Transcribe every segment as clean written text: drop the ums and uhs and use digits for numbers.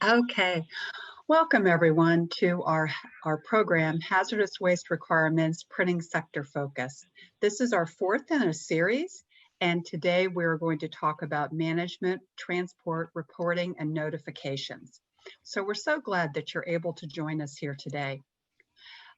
Okay, welcome everyone to our program, Hazardous Waste Requirements Printing Sector Focus. This is our fourth in a series, and today we're going to talk about management, transport, reporting, and notifications. So we're so glad that you're able to join us here today.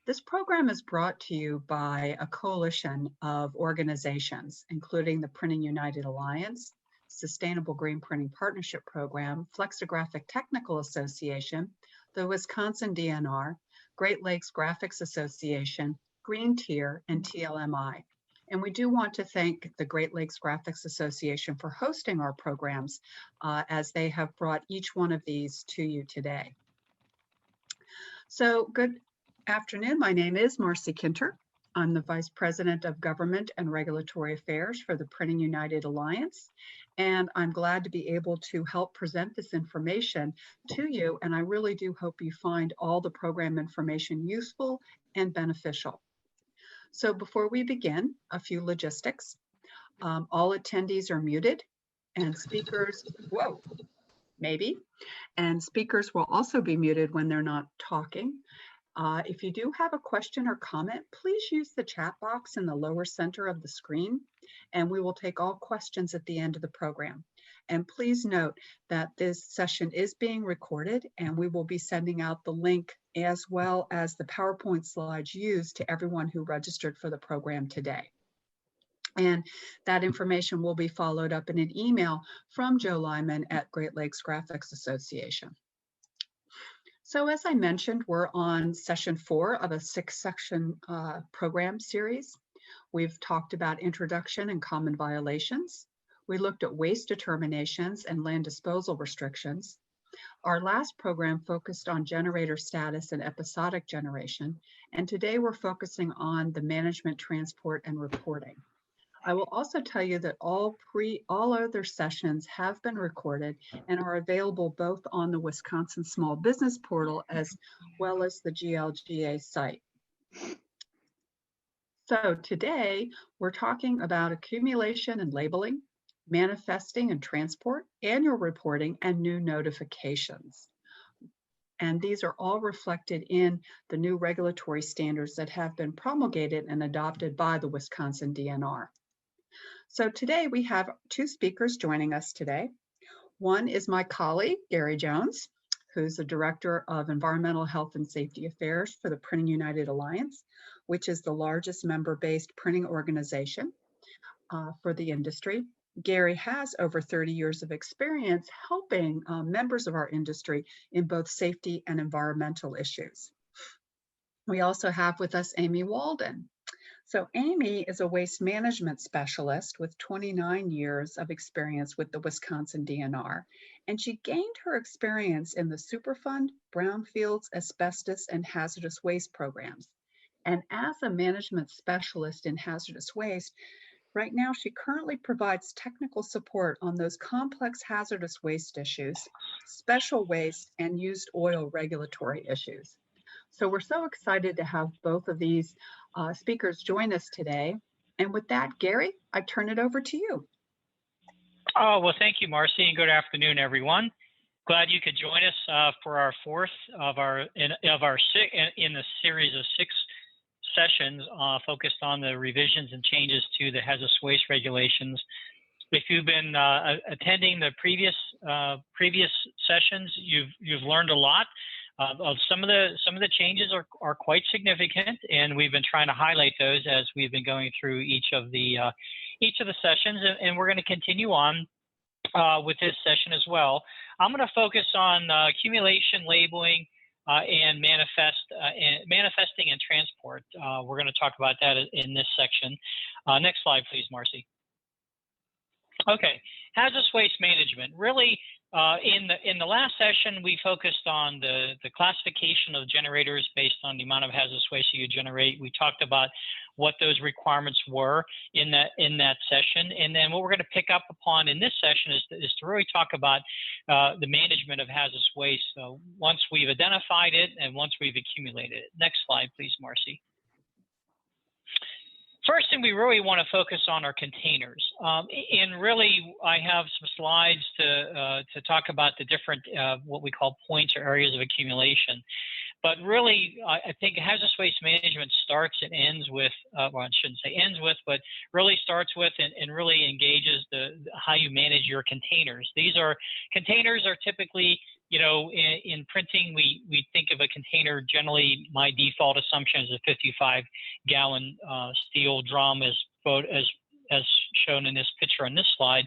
This program is brought to you by a coalition of organizations, including the Printing United Alliance, Sustainable Green Printing Partnership Program, Flexographic Technical Association, the Wisconsin DNR, Great Lakes Graphics Association, Green Tier, and TLMI. And we do want to thank the Great Lakes Graphics Association for hosting our programs as they have brought each one of these to you today. So good afternoon. My name is Marcy Kinter. I'm the Vice President of Government and Regulatory Affairs for the Printing United Alliance, and I'm glad to be able to help present this information to you, and I really do hope you find all the program information useful and beneficial. So before we begin, a few logistics. All attendees are muted, and speakers, and speakers will also be muted when they're not talking. If you do have a question or comment, please use the chat box in the lower center of the screen, and we will take all questions at the end of the program. And please note that this session is being recorded, and we will be sending out the link as well as the PowerPoint slides used to everyone who registered for the program today. And that information will be followed up in an email from Joe Lyman at Great Lakes Graphics Association. So as I mentioned, we're on session 4 of a 6-section program series. We've talked about introduction and common violations. We looked at waste determinations and land disposal restrictions. Our last program focused on generator status and episodic generation. And today we're focusing on the management, transport, and reporting. I will also tell you that all other sessions have been recorded and are available both on the Wisconsin Small Business Portal as well as the GLGA site. So today we're talking about accumulation and labeling, manifesting and transport, annual reporting, and new notifications. And these are all reflected in the new regulatory standards that have been promulgated and adopted by the Wisconsin DNR. So today we have 2 speakers joining us today. One is my colleague, Gary Jones, who's the Director of Environmental Health and Safety Affairs for the Printing United Alliance, which is the largest member-based printing organization for the industry. Gary has over 30 years of experience helping members of our industry in both safety and environmental issues. We also have with us Amy Walden. So Amy is a waste management specialist with 29 years of experience with the Wisconsin DNR, and she gained her experience in the Superfund, brownfields, asbestos, and hazardous waste programs. And as a management specialist in hazardous waste, right now she currently provides technical support on those complex hazardous waste issues, special waste, and used oil regulatory issues. So we're so excited to have both of these speakers join us today. And with that, Gary, I turn it over to you. Oh, well, thank you, Marcy, and good afternoon, everyone. Glad you could join us for our fourth in the series of 6 sessions focused on the revisions and changes to the hazardous waste regulations. If you've been attending the previous sessions, you've learned a lot. Of some of the changes are quite significant, and we've been trying to highlight those as we've been going through each of the sessions, and we're going to continue on with this session as well. I'm going to focus on accumulation, labeling, and manifesting and transport. We're going to talk about that in this section. Next slide, please, Marcy. Okay, hazardous waste management. Really, in the last session, we focused on the classification of generators based on the amount of hazardous waste you generate. We talked about what those requirements were in that session, and then what we're going to pick up upon in this session is to really talk about the management of hazardous waste. So once we've identified it and once we've accumulated it. Next slide, please, Marcy. First thing we really want to focus on are containers. And really, I have some slides to talk about the different, what we call points or areas of accumulation. But really, I think hazardous waste management starts and ends with, well, I shouldn't say ends with, but really starts with and really engages how you manage your containers. Containers are typically, you know, in printing, we think of a container, generally my default assumption is a 55-gallon steel drum as shown in this picture on this slide.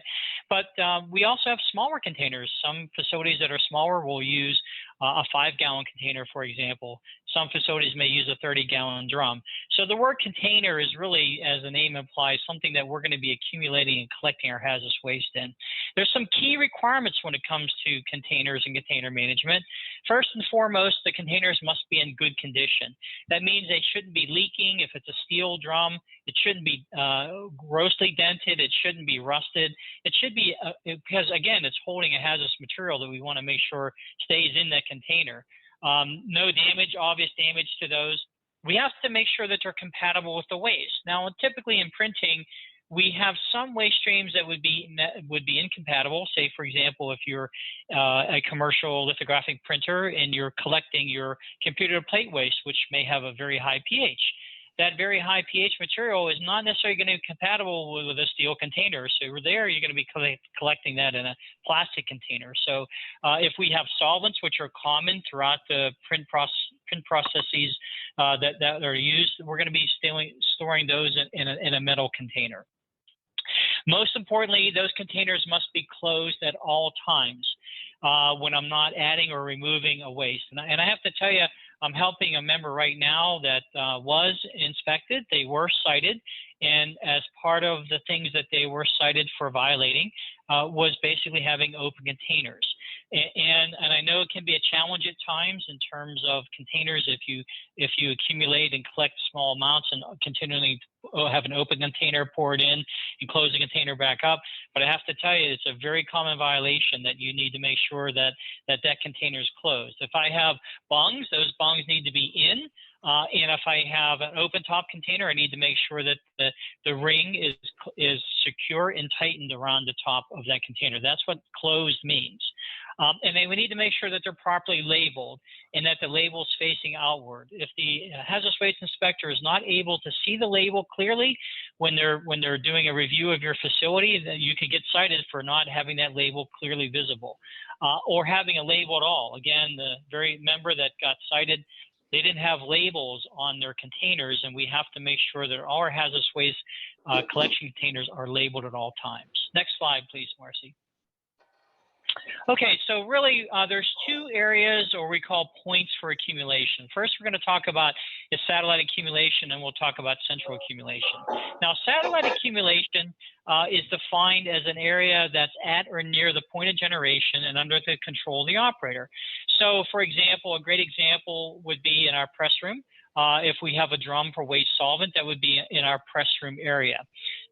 But we also have smaller containers. Some facilities that are smaller will use a 5-gallon container, for example. Some facilities may use a 30-gallon drum. So the word container is really, as the name implies, something that we're going to be accumulating and collecting our hazardous waste in. There's some key requirements when it comes to containers and container management. First and foremost, the containers must be in good condition. That means they shouldn't be leaking. If it's a steel drum, it shouldn't be grossly dented. It shouldn't be rusted. It should be, because again, it's holding a hazardous material that we want to make sure stays in that container. No damage, obvious damage to those. We have to make sure that they're compatible with the waste. Now, typically in printing, we have some waste streams that would be incompatible. Say, for example, if you're a commercial lithographic printer and you're collecting your computer plate waste, which may have a very high pH. That very high pH material is not necessarily going to be compatible with a steel container. So there, you're going to be collecting that in a plastic container. So if we have solvents, which are common throughout the print processes that are used, we're going to be storing those in a metal container. Most importantly, those containers must be closed at all times when I'm not adding or removing a waste. And I have to tell you, I'm helping a member right now that was inspected. They were cited, and as part of the things that they were cited for violating was basically having open containers. And I know it can be a challenge at times in terms of containers if you accumulate and collect small amounts and continually have an open container, pour it in, and close the container back up. But I have to tell you, it's a very common violation that you need to make sure that container is closed. If I have bungs, those bungs need to be in. And if I have an open top container, I need to make sure that the ring is secure and tightened around the top of that container. That's what closed means. And then we need to make sure that they're properly labeled and that the label is facing outward. If the hazardous waste inspector is not able to see the label clearly when they're doing a review of your facility, then you could get cited for not having that label clearly visible or having a label at all. Again, the very member that got cited, they didn't have labels on their containers, and we have to make sure that all our hazardous waste collection containers are labeled at all times. Next slide, please, Marcy. Okay, so really there's two areas, or we call points for accumulation. First, we're going to talk about is satellite accumulation, and we'll talk about central accumulation. Now, satellite accumulation is defined as an area that's at or near the point of generation and under the control of the operator. So, for example, a great example would be in our press room. If we have a drum for waste solvent, that would be in our press room area.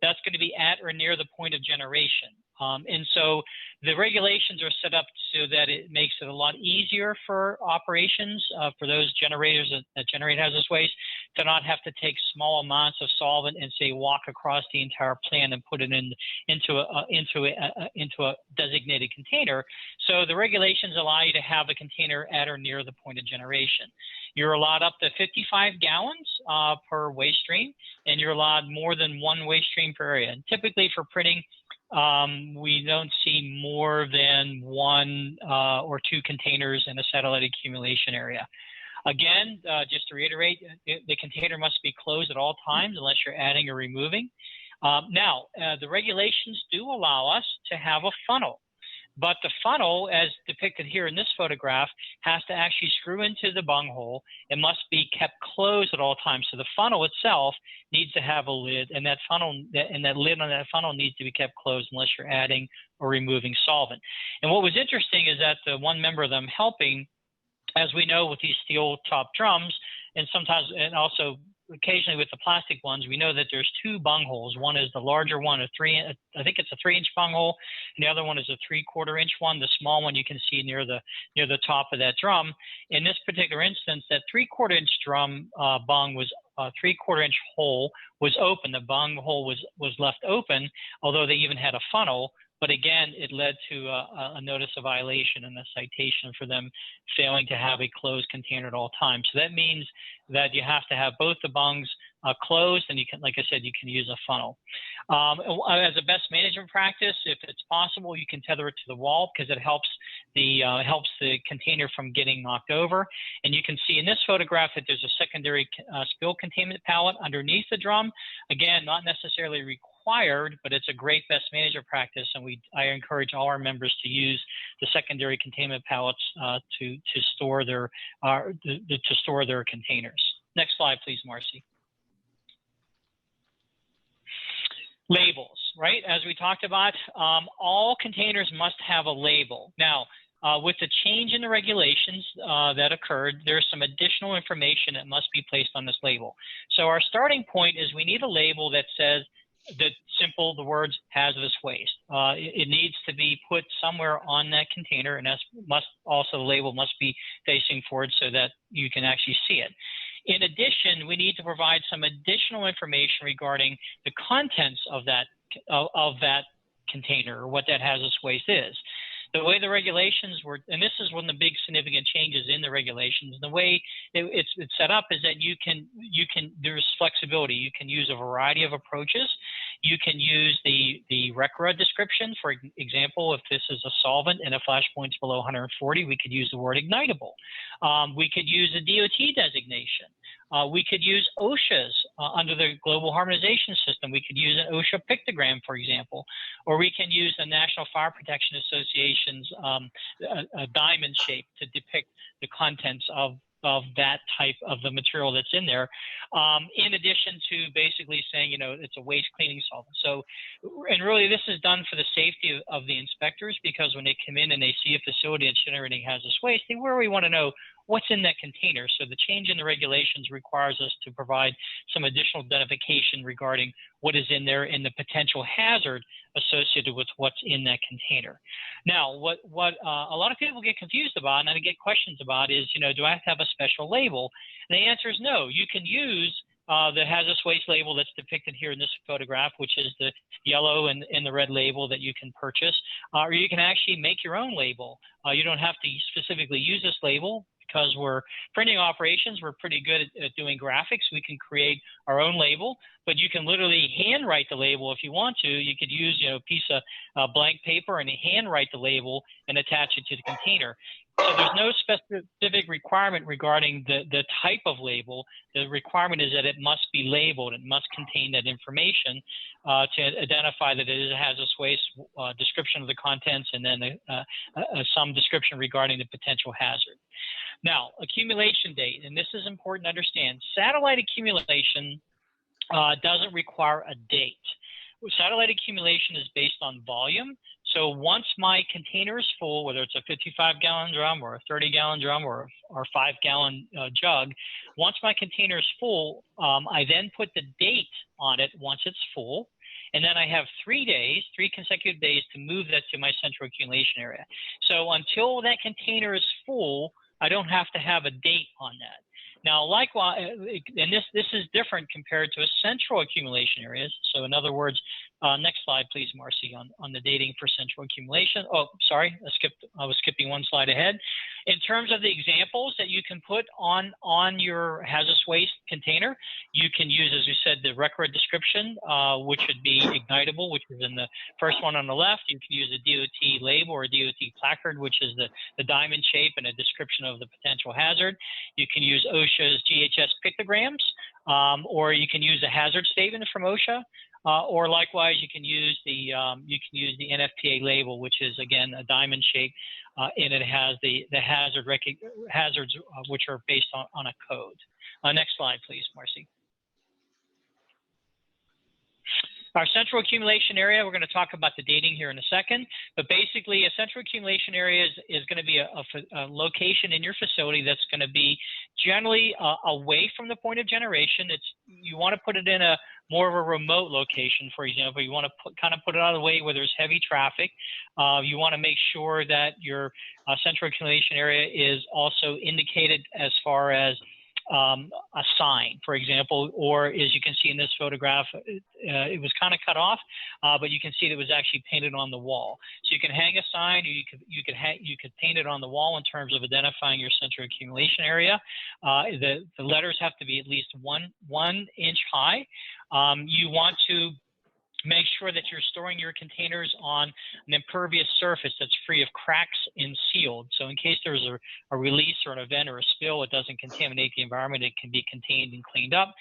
That's going to be at or near the point of generation. And so the regulations are set up so that it makes it a lot easier for operations, for those generators that generate hazardous waste, to not have to take small amounts of solvent and say walk across the entire plant and put it into a designated container. So the regulations allow you to have a container at or near the point of generation. You're allowed up to 55 gallons per waste stream, and you're allowed more than one waste stream per area. And typically for printing, we don't see more than one or two containers in a satellite accumulation area. Again, just to reiterate, the container must be closed at all times unless you're adding or removing. Now, the regulations do allow us to have a funnel. But the funnel, as depicted here in this photograph, has to actually screw into the bung hole. It must be kept closed at all times. So the funnel itself needs to have a lid, and that lid on that funnel needs to be kept closed unless you're adding or removing solvent. And what was interesting is that the one member of them helping, as we know with these steel top drums, and sometimes, and also occasionally with the plastic ones, we know that there's two bung holes. One is the larger one, I think it's a 3-inch bung hole, and the other one is a 3/4 inch one. The small one you can see near the top of that drum. In this particular instance, that 3/4 inch drum bung was 3/4 inch hole was open. The bung hole was left open, although they even had a funnel. But again, it led to a notice of violation and a citation for them failing to have a closed container at all times. So that means that you have to have both the bungs closed, and you can, like I said, you can use a funnel. As a best management practice, if it's possible, you can tether it to the wall because it helps the container from getting knocked over. And you can see in this photograph that there's a secondary spill containment pallet underneath the drum. Again, not necessarily required, but it's a great best management practice, and I encourage all our members to use the secondary containment pallets to store their containers. Next slide, please, Marcy. Labels, right? As we talked about, all containers must have a label. Now, with the change in the regulations that occurred, there's some additional information that must be placed on this label. So our starting point is we need a label that says the words hazardous waste. It needs to be put somewhere on that container, and the label must be facing forward so that you can actually see it. In addition, we need to provide some additional information regarding the contents of that container, or what that hazardous waste is. The way the regulations were, and this is one of the big significant changes in the regulations, the way it's set up is that there's flexibility. You can use a variety of approaches. You can use the RCRA description. For example, if this is a solvent and a flash point's below 140, we could use the word ignitable. We could use a DOT designation. We could use OSHA's under the Global Harmonization System. We could use an OSHA pictogram, for example, or we can use the National Fire Protection Association's a diamond shape to depict the contents of that type of the material that's in there, in addition to basically saying, it's a waste cleaning solvent. So, and really this is done for the safety of the inspectors, because when they come in and they see a facility that's generating hazardous waste, they really want to know what's in that container. So the change in the regulations requires us to provide some additional identification regarding what is in there and the potential hazard associated with what's in that container. Now, what a lot of people get confused about, and I get questions about, is, do I have to have a special label? And the answer is no. You can use the hazardous waste label that's depicted here in this photograph, which is the yellow and the red label that you can purchase, or you can actually make your own label. You don't have to specifically use this label. Because we're printing operations, we're pretty good at doing graphics. We can create our own label, but you can literally handwrite the label if you want to. You could use a piece of blank paper and handwrite the label and attach it to the container. So there's no specific requirement regarding the type of label. The requirement is that it must be labeled. It must contain that information to identify that it is a hazardous waste, description of the contents, and then some description regarding the potential hazard. Now, accumulation date, and this is important to understand. Satellite accumulation doesn't require a date. Satellite accumulation is based on volume. So once my container is full, whether it's a 55-gallon drum or a 30-gallon drum or a 5-gallon jug, once my container is full, I then put the date on it once it's full. And then I have 3 consecutive days to move that to my central accumulation area. So until that container is full, I don't have to have a date on that. Now, likewise, and this is different compared to a central accumulation areas. So in other words, next slide, please, Marcy, on the dating for central accumulation. Oh, sorry, I was skipping one slide ahead. In terms of the examples that you can put on your hazardous waste container, you can use, as we said, the RCRA description, which would be ignitable, which is in the first one on the left. You can use a DOT label or a DOT placard, which is the diamond shape and a description of the potential hazard. You can use OSHA's GHS pictograms, or you can use a hazard statement from OSHA. Or likewise, you can use the NFPA label, which is again a diamond shape, and it has the hazards which are based on a code. Next slide, please, Marcy. Our central accumulation area, we're going to talk about the dating here in a second, but basically a central accumulation area is going to be a location in your facility that's going to be generally away from the point of generation. You want to put it in a more of a remote location. For example, you want to kind of put it out of the way where there's heavy traffic. You want to make sure that your central accumulation area is also indicated as far as a sign, for example, or as you can see in this photograph, it was kind of cut off, but you can see that it was actually painted on the wall. So you can hang a sign, or you could paint it on the wall in terms of identifying your central accumulation area. The letters have to be at least one inch high. You want to make sure that you're storing your containers on an impervious surface that's free of cracks and sealed. So in case there's a release or an event or a spill, it doesn't contaminate the environment. It can be contained and cleaned up.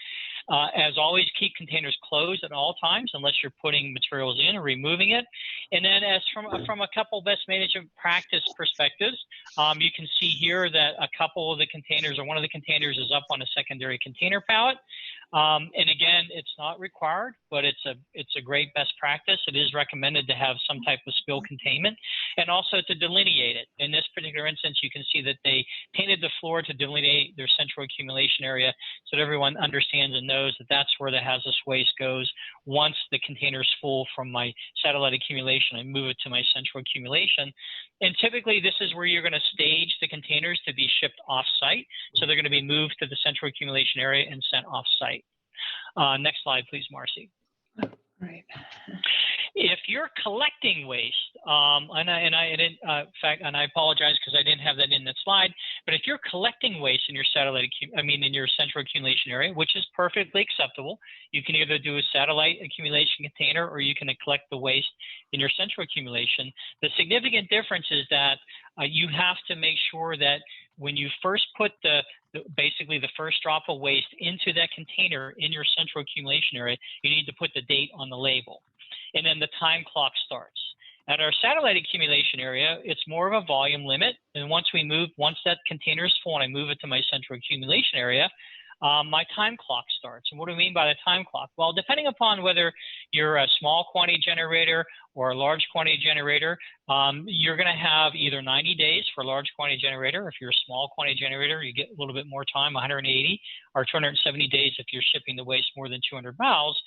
As always, keep containers closed at all times unless you're putting materials in or removing it. And then as from a couple best management practice perspectives, you can see here that a couple of the containers, or one of the containers, is up on a secondary container pallet. And again, it's not required, but it's a great best practice. It is recommended to have some type of spill containment, and also to delineate it. In this particular instance, you can see that they painted the floor to delineate their central accumulation area so that everyone understands and knows that that's where the hazardous waste goes. Once the container is full from my satellite accumulation, I move it to my central accumulation. And typically, this is where you're going to stage the containers to be shipped off-site. So they're going to be moved to the central accumulation area and sent off-site. Next slide, please, Marcy. Right. If you're collecting waste, and I didn't, in fact, and I apologize because I didn't have that in the slide, but if you're collecting waste in your in your central accumulation area, which is perfectly acceptable, you can either do a satellite accumulation container or you can collect the waste in your central accumulation. The significant difference is that you have to make sure that when you first put basically the first drop of waste into that container in your central accumulation area, you need to put the date on the label. And then the time clock starts. At our satellite accumulation area, it's more of a volume limit. And once that container is full and I move it to my central accumulation area, my time clock starts. And what do we mean by the time clock? Well, depending upon whether you're a small quantity generator or a large quantity generator, you're going to have either 90 days for a large quantity generator. If you're a small quantity generator, you get a little bit more time, 180, or 270 days if you're shipping the waste more than 200 miles.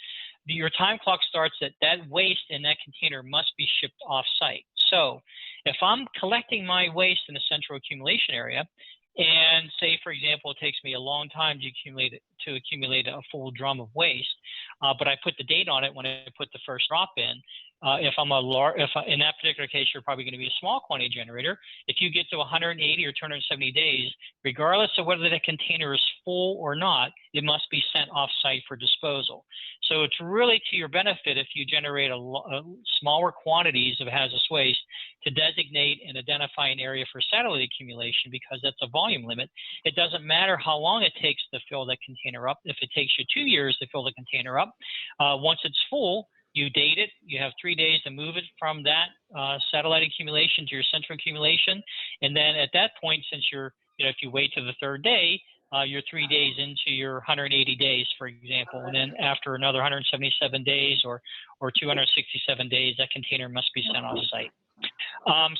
Your time clock starts that waste in that container must be shipped off-site. So if I'm collecting my waste in the central accumulation area, and say, for example, it takes me a long time to accumulate a full drum of waste, but I put the date on it when I put the first drop in. In that particular case, you're probably going to be a small quantity generator. If you get to 180 or 270 days, regardless of whether the container is full or not, it must be sent off-site for disposal. So it's really to your benefit if you generate smaller quantities of hazardous waste to designate and identify an area for satellite accumulation, because that's a volume limit. It doesn't matter how long it takes to fill that container up. If it takes you 2 years to fill the container up, once it's full, you date it. You have 3 days to move it from that satellite accumulation to your central accumulation. And then at that point, since if you wait to the third day, you're 3 days into your 180 days, for example. And then after another 177 days or 267 days, that container must be sent off site.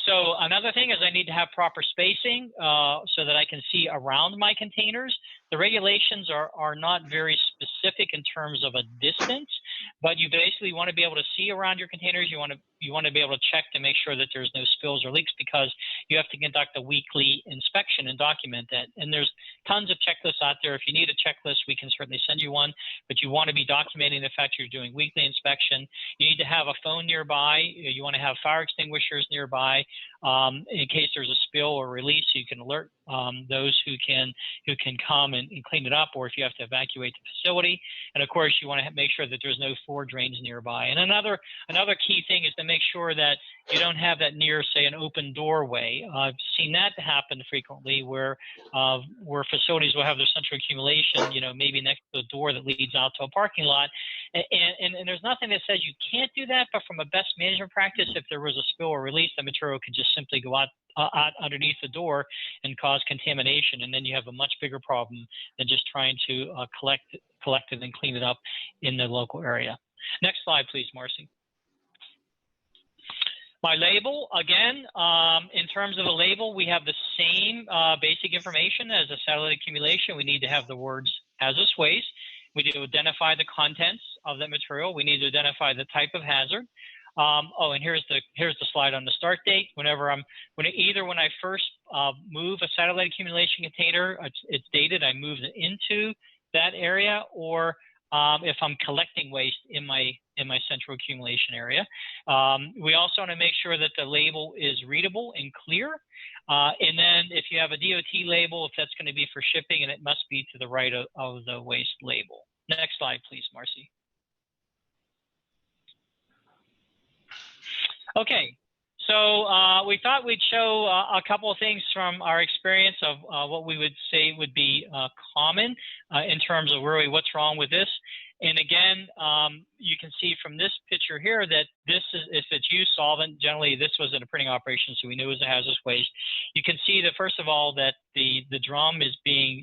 So another thing is I need to have proper spacing so that I can see around my containers. The regulations are not very specific in terms of a distance, but you basically want to be able to see around your containers. You want to be able to check to make sure that there's no spills or leaks, because you have to conduct a weekly inspection and document that. And there's tons of checklists out there. If you need a checklist, we can certainly send you one, but you want to be documenting the fact you're doing weekly inspection. You need to have a phone nearby. You want to have fire extinguishers nearby in case there's a spill or release, so you can alert those who can come and clean it up, or if you have to evacuate the facility. And of course, you want to make sure that there's no floor drains nearby. And another key thing is to make sure that you don't have that near, say, an open doorway. I've seen that happen frequently, where facilities will have their central accumulation, maybe next to the door that leads out to a parking lot. And there's nothing that says you can't do that, but from a best management practice, if there was a spill or release, the material could just simply go out underneath the door and cause contamination, and then you have a much bigger problem than just trying to collect it and clean it up in the local area. Next slide, please, Marcy. My label, again, in terms of a label, we have the same basic information as a satellite accumulation. We need to have the words hazardous waste. We need to identify the contents of that material. We need to identify the type of hazard. Oh, and here's the slide on the start date. When I first move a satellite accumulation container, it's dated. I move it into that area, or if I'm collecting waste in my central accumulation area. We also want to make sure that the label is readable and clear. And then if you have a DOT label, if that's going to be for shipping, and it must be to the right of the waste label. Next slide, please, Marcy. Okay, so we thought we'd show a couple of things from our experience of what we would say would be common in terms of really what's wrong with this. And again, you can see from this picture here that this is, if it's used solvent, generally this was in a printing operation, so we knew it was a hazardous waste. You can see that, first of all, that the drum is being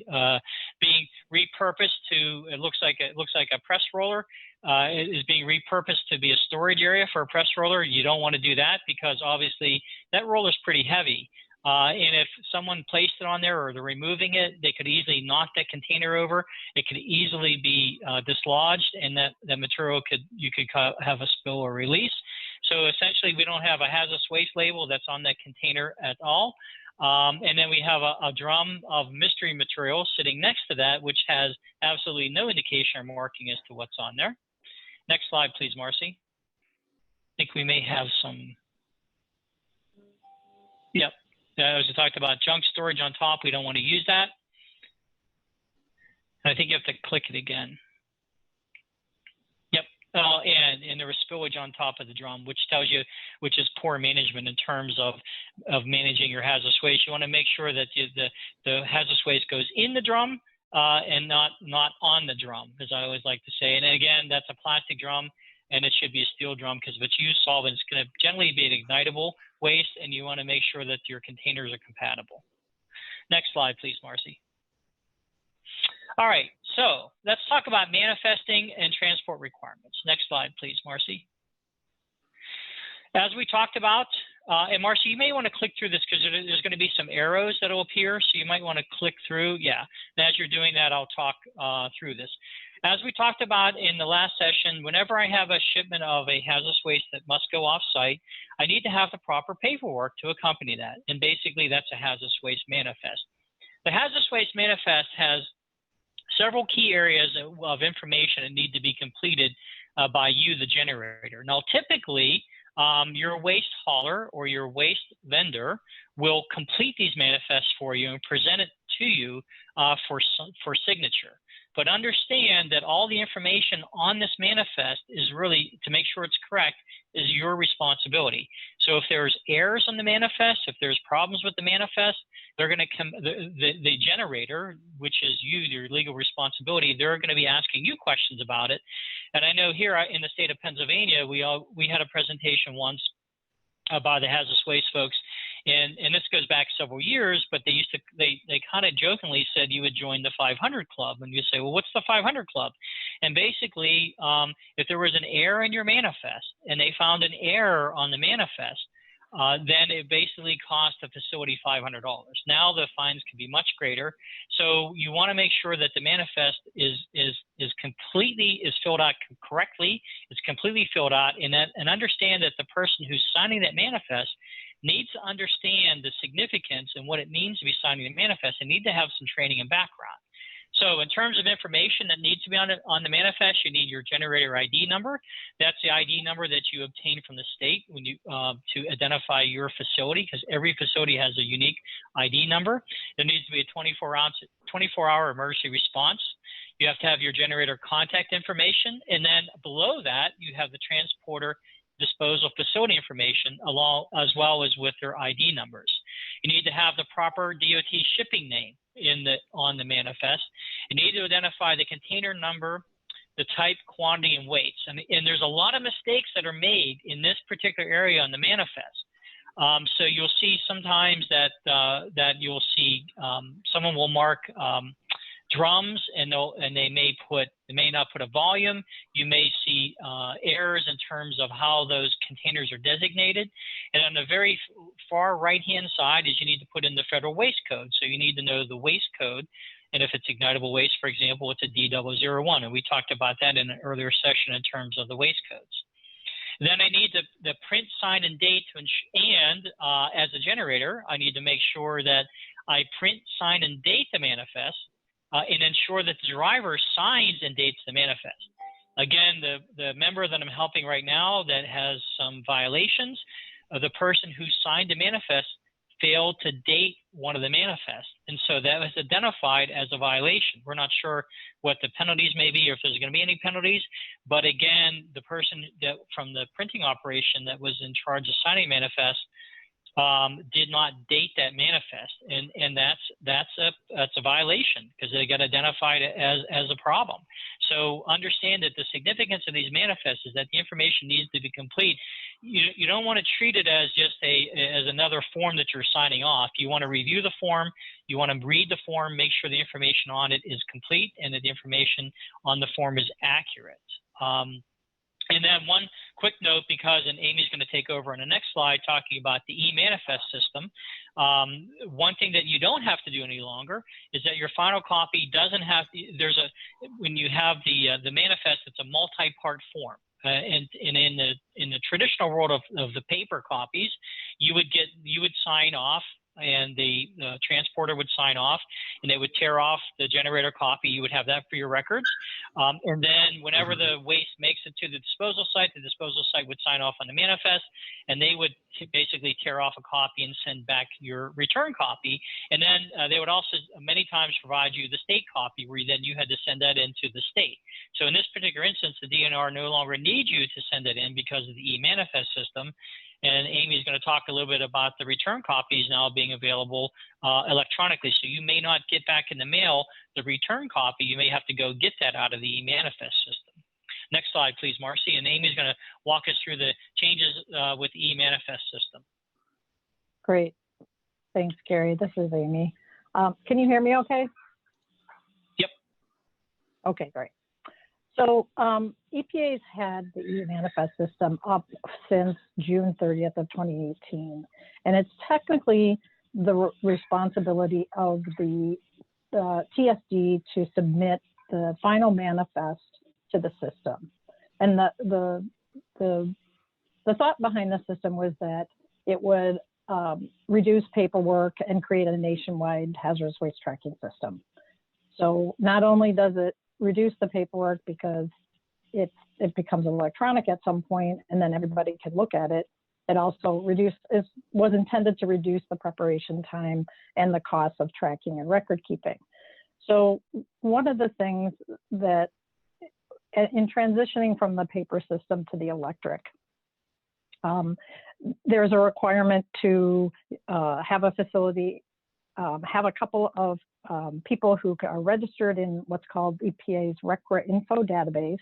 repurposed to, it looks like a press roller. It is being repurposed to be a storage area for a press roller. You don't want to do that because obviously that roller is pretty heavy. And if someone placed it on there or they're removing it, they could easily knock that container over. It could easily be dislodged, and that material you could have a spill or release. So essentially, we don't have a hazardous waste label that's on that container at all. And then we have a drum of mystery material sitting next to that, which has absolutely no indication or marking as to what's on there. Next slide, please, Marcy. I think we may have some. Yep. As we talked about junk storage on top, we don't want to use that. And I think you have to click it again. Yep. And there was spillage on top of the drum, which tells you, which is poor management in terms of managing your hazardous waste. You want to make sure that the hazardous waste goes in the drum and not on the drum, as I always like to say. And again, that's a plastic drum, and it should be a steel drum because if it's used solvent, it's going to generally be an ignitable waste, and you want to make sure that your containers are compatible. Next slide, please, Marcy. All right, so let's talk about manifesting and transport requirements. Next slide, please, Marcy. As we talked about, and Marcy, you may want to click through this because there's going to be some arrows that will appear, so you might want to click through. Yeah, and as you're doing that, I'll talk through this. As we talked about in the last session, whenever I have a shipment of a hazardous waste that must go off-site, I need to have the proper paperwork to accompany that, and basically that's a hazardous waste manifest. The hazardous waste manifest has several key areas of information that need to be completed by you, the generator. Now, typically, your waste hauler or your waste vendor will complete these manifests for you and present it to you for signature. But understand that all the information on this manifest is really, to make sure it's correct, is your responsibility. So if there's errors on the manifest, if there's problems with the manifest, they're going to come, the generator, which is you, your legal responsibility, they're going to be asking you questions about it. And I know here in the state of Pennsylvania, we had a presentation once by the hazardous waste folks, and this goes back several years, but they kind of jokingly said you would join the 500 Club, and you say, well, what's the 500 Club? And basically, if there was an error in your manifest and they found an error on the manifest, then it basically cost the facility $500. Now the fines can be much greater. So you want to make sure that the manifest is filled out correctly. It's completely filled out, and understand that the person who's signing that manifest needs to understand the significance and what it means to be signing the manifest, and need to have some training and background. So in terms of information that needs to be on the manifest, you need your generator ID number. That's the ID number that you obtain from the state when you to identify your facility, because every facility has a unique ID number. There needs to be a 24-hour emergency response. You have to have your generator contact information, and then below that, you have the transporter disposal facility information, as well as with their ID numbers. You need to have the proper DOT shipping name on the manifest. You need to identify the container number, the type, quantity, and weights. And there's a lot of mistakes that are made in this particular area on the manifest. So you'll see sometimes that you'll see someone will mark drums, and they may not put a volume. You may see errors in terms of how those containers are designated. And on the very far right-hand side is you need to put in the federal waste code. So you need to know the waste code. And if it's ignitable waste, for example, it's a D001. And we talked about that in an earlier session in terms of the waste codes. Then I need the print, sign, and date and as a generator, I need to make sure that I print, sign, and date the manifest and ensure that the driver signs and dates the manifest. Again, the member that I'm helping right now that has some violations, the person who signed the manifest failed to date one of the manifests. And so that was identified as a violation. We're not sure what the penalties may be or if there's going to be any penalties. But again, the person that from the printing operation that was in charge of signing manifest did not date that manifest. And that's a violation because they got identified as a problem. So understand that the significance of these manifests is that the information needs to be complete. You don't want to treat it as just as another form that you're signing off. You want to review the form. You want to read the form, make sure the information on it is complete and that the information on the form is accurate. And then one quick note, because Amy's going to take over on the next slide talking about the e-manifest system. One thing that you don't have to do any longer is that your final copy doesn't have, when you have the manifest, it's a multi-part form. And in the traditional world of the paper copies, you would sign off, and the transporter would sign off, and they would tear off the generator copy. You would have that for your records. And then whenever the waste makes it to the disposal site would sign off on the manifest, and they would basically tear off a copy and send back your return copy. And then they would also many times provide you the state copy where you had to send that into the state. So in this particular instance, the DNR no longer needs you to send it in because of the e-manifest system. And Amy is going to talk a little bit about the return copies now being available electronically. So you may not get back in the mail the return copy. You may have to go get that out of the e-manifest system. Next slide, please, Marcy. And Amy is going to walk us through the changes with the e-manifest system. Great. Thanks, Gary. This is Amy. Can you hear me okay? Yep. Okay, great. So EPA's had the e-manifest system up since June 30th of 2018, and it's technically the responsibility of the TSD to submit the final manifest to the system. And the thought behind the system was that it would reduce paperwork and create a nationwide hazardous waste tracking system. So not only does it reduce the paperwork because it becomes electronic at some point and then everybody can look at it. It also was intended to reduce the preparation time and the cost of tracking and record keeping. So one of the things that in transitioning from the paper system to the electric, there's a requirement to have a facility, have a couple of people who are registered in what's called EPA's RCRA info database.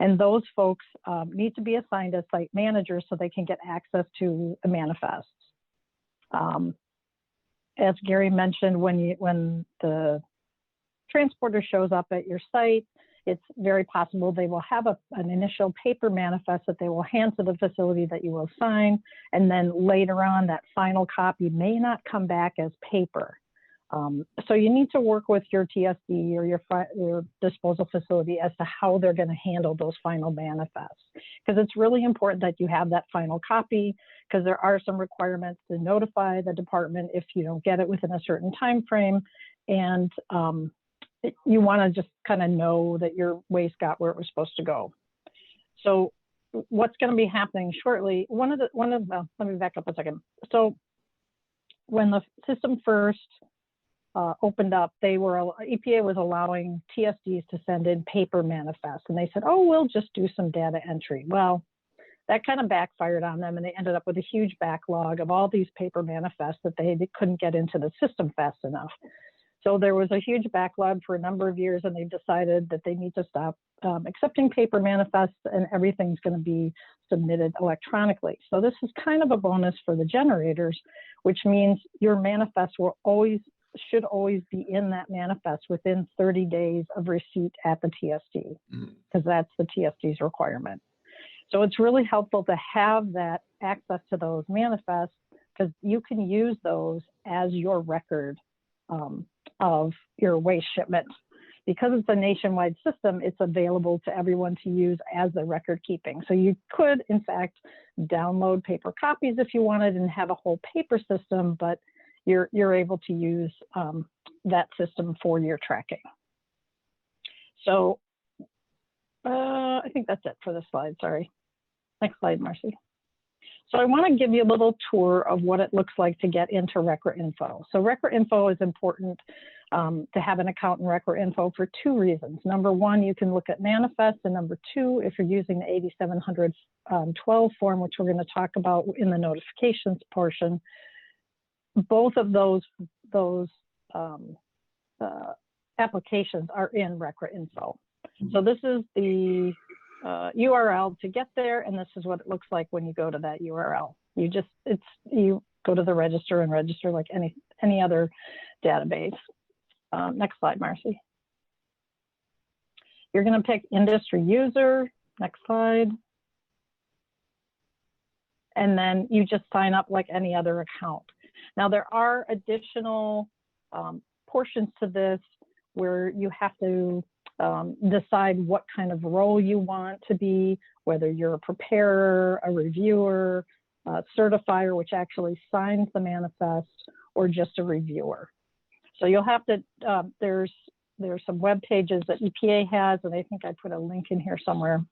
And those folks need to be assigned as site managers so they can get access to the manifests. As Gary mentioned, when the transporter shows up at your site, it's very possible they will have an initial paper manifest that they will hand to the facility that you will sign. And then later on, that final copy may not come back as paper. So you need to work with your TSD or your disposal facility as to how they're going to handle those final manifests. Because it's really important that you have that final copy, because there are some requirements to notify the department if you don't get it within a certain time frame. And you want to just kind of know that your waste got where it was supposed to go. So what's going to be happening shortly, well, let me back up a second. So when the system first opened up, EPA was allowing TSDs to send in paper manifests, and they said, oh, we'll just do some data entry. Well, that kind of backfired on them, and they ended up with a huge backlog of all these paper manifests that they couldn't get into the system fast enough. So there was a huge backlog for a number of years, and they decided that they need to stop accepting paper manifests, and everything's going to be submitted electronically. So this is kind of a bonus for the generators, which means your manifests will always should always be in that manifest within 30 days of receipt at the TSD, because that's the TSD's requirement. So it's really helpful to have that access to those manifests, because you can use those as your record of your waste shipment. Because it's a nationwide system, it's available to everyone to use as the record keeping. So you could, in fact, download paper copies if you wanted and have a whole paper system, but you're able to use that system for your tracking. So I think that's it for this slide, sorry. Next slide, Marcy. So I want to give you a little tour of what it looks like to get into Record Info. So Record Info is important to have an account in Record Info for two reasons. Number one, you can look at manifests, and number two, if you're using the 8712 form, which we're going to talk about in the notifications portion, both of those applications are in Record Info. So this is the URL to get there, and this is what it looks like when you go to that URL. You go to the register and register like any other database. Next slide, Marcy. You're going to pick industry user. Next slide. And then you just sign up like any other account. Now there are additional portions to this where you have to decide what kind of role you want to be, whether you're a preparer, a reviewer, a certifier, which actually signs the manifest, or just a reviewer. So you'll have to, there's some web pages that EPA has, and I think I put a link in here somewhere,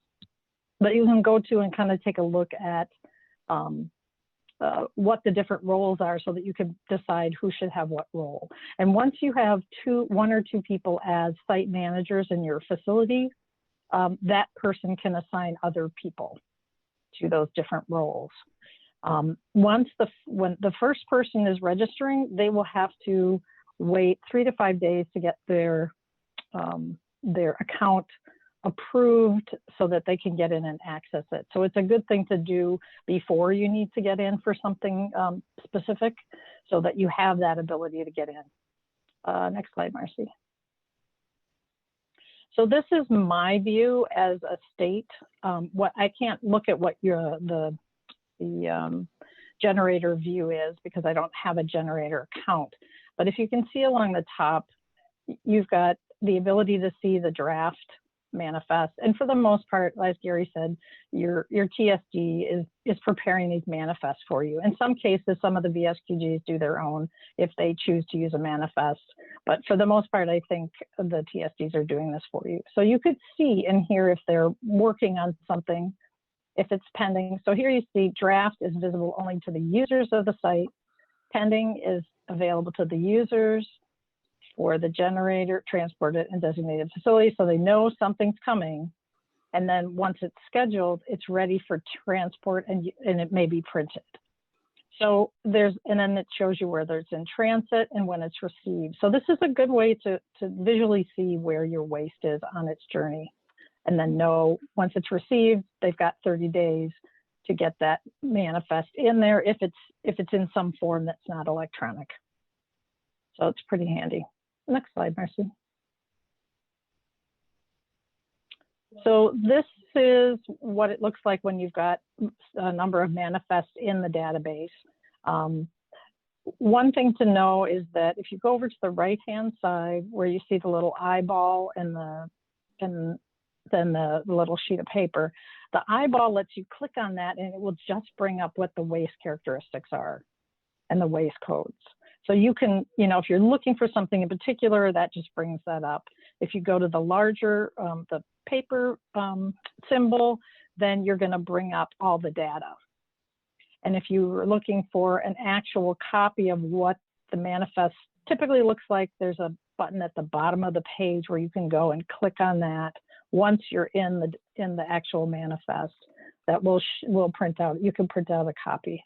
but you can go to and kind of take a look at what the different roles are so that you can decide who should have what role. And once you have one or two people as site managers in your facility, that person can assign other people to those different roles. When the first person is registering, they will have to wait 3 to 5 days to get their account approved so that they can get in and access it. So it's a good thing to do before you need to get in for something specific, so that you have that ability to get in. Next slide, Marcy. So this is my view as a state. What I can't look at what the generator view is, because I don't have a generator account. But if you can see along the top, you've got the ability to see the draft manifest. And for the most part, as Gary said, your TSD is preparing these manifests for you. In some cases, some of the VSQGs do their own if they choose to use a manifest. But for the most part, I think the TSDs are doing this for you. So you could see and hear if they're working on something, if it's pending. So here you see draft is visible only to the users of the site. Pending is available to the users for the generator, transported, and designated facility, so they know something's coming. And then once it's scheduled, it's ready for transport, and it may be printed. So and then it shows you whether it's in transit and when it's received. So this is a good way to visually see where your waste is on its journey, and then know once it's received, they've got 30 days to get that manifest in there if it's in some form that's not electronic. So it's pretty handy. Next slide, Marcy. So this is what it looks like when you've got a number of manifests in the database. One thing to know is that if you go over to the right-hand side where you see the little eyeball and then the little sheet of paper, the eyeball lets you click on that and it will just bring up what the waste characteristics are and the waste codes. So you can, if you're looking for something in particular, that just brings that up. If you go to the larger, the paper symbol, then you're going to bring up all the data. And if you were looking for an actual copy of what the manifest typically looks like, there's a button at the bottom of the page where you can go and click on that. Once you're in the actual manifest, that will print out. You can print out a copy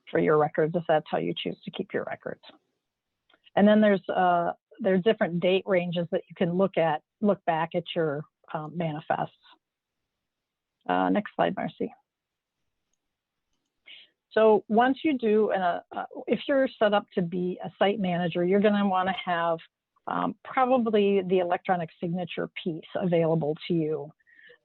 for your records if that's how you choose to keep your records. And then there's different date ranges that you can look back at your manifests. Next slide, Marcy. So once you do, if you're set up to be a site manager, you're going to want to have probably the electronic signature piece available to you.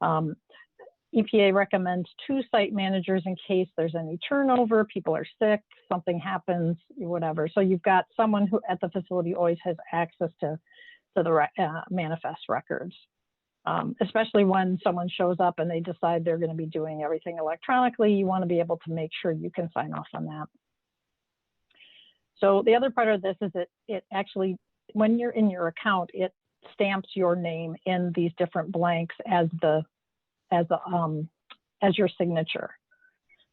EPA recommends 2 site managers in case there's any turnover, people are sick, something happens, whatever. So you've got someone who at the facility always has access to the manifest records, especially when someone shows up and they decide they're going to be doing everything electronically. You want to be able to make sure you can sign off on that. So the other part of this is that it actually, when you're in your account, it stamps your name in these different blanks as your signature.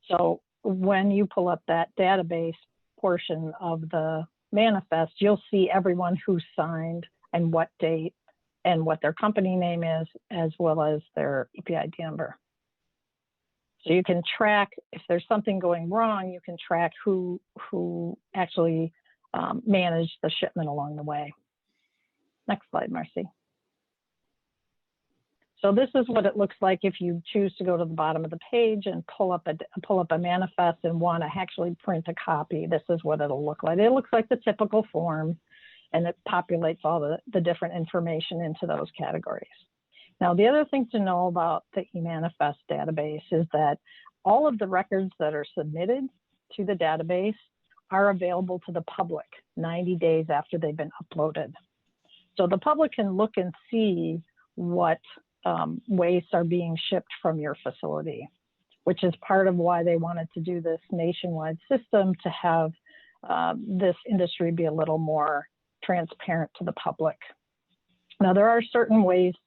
So when you pull up that database portion of the manifest, you'll see everyone who signed and what date and what their company name is, as well as their EPID number. So you can track, if there's something going wrong, you can track who actually managed the shipment along the way. Next slide, Marcy. So this is what it looks like if you choose to go to the bottom of the page and pull up a manifest and want to actually print a copy. This is what it'll look like. It looks like the typical form, and it populates all the different information into those categories. Now, the other thing to know about the eManifest database is that all of the records that are submitted to the database are available to the public 90 days after they've been uploaded. So the public can look and see what wastes are being shipped from your facility, which is part of why they wanted to do this nationwide system, to have this industry be a little more transparent to the public. Now, there are certain wastes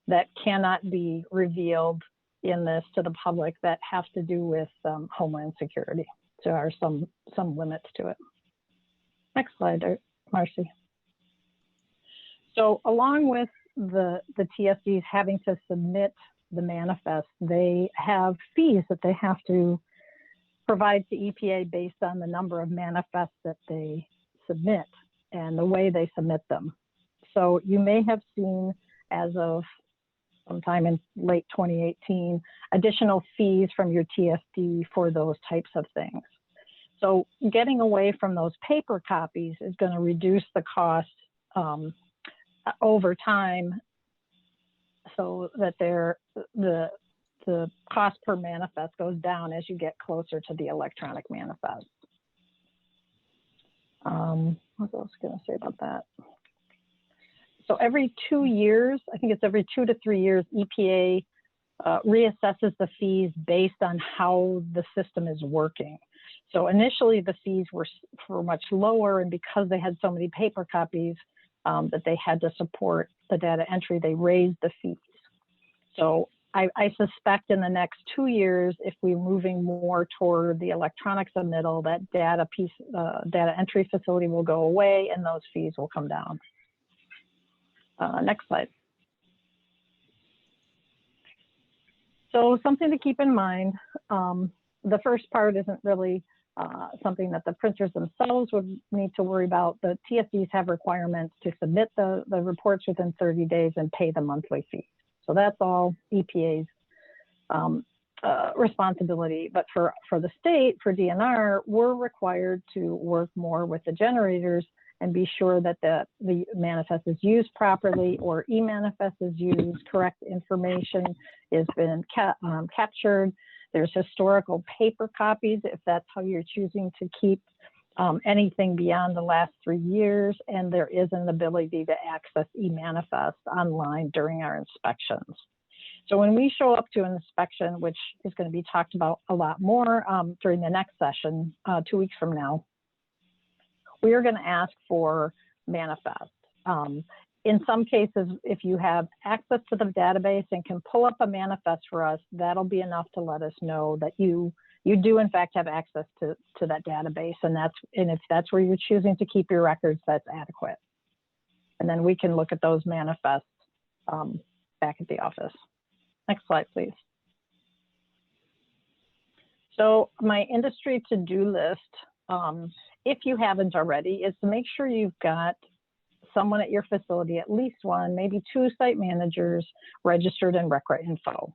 that cannot be revealed in this to the public that have to do with Homeland Security. There are some limits to it. Next slide, Marcy. So along with the TSDs having to submit the manifest, they have fees that they have to provide to EPA based on the number of manifests that they submit and the way they submit them. So you may have seen, as of sometime in late 2018, additional fees from your TSD for those types of things. So getting away from those paper copies is going to reduce the cost over time, so that the cost per manifest goes down as you get closer to the electronic manifest. What else can I say about that? So every 2 years, I think it's every 2 to 3 years, EPA reassesses the fees based on how the system is working. So initially the fees were much lower, and because they had so many paper copies that they had to support the data entry, they raised the fees. So I suspect in the next 2 years, if we're moving more toward the electronic submittal, that data entry facility will go away and those fees will come down. Next slide. So something to keep in mind, the first part isn't really something that the printers themselves would need to worry about. The TSDs have requirements to submit the reports within 30 days and pay the monthly fee. So that's all EPA's responsibility. But for the state, for DNR, we're required to work more with the generators and be sure that the manifest is used properly, or eManifest is used, correct information has been captured. There's historical paper copies if that's how you're choosing to keep anything beyond the last 3 years, and there is an ability to access eManifest online during our inspections. So when we show up to an inspection, which is going to be talked about a lot more during the next session, 2 weeks from now, we are going to ask for manifest. In some cases, if you have access to the database and can pull up a manifest for us, that'll be enough to let us know that you do in fact have access to that database, and if that's where you're choosing to keep your records, that's adequate. And then we can look at those manifests back at the office. Next slide, please. So my industry to-do list, if you haven't already, is to make sure you've got someone at your facility, at least one, maybe 2 site managers registered in RCRA info.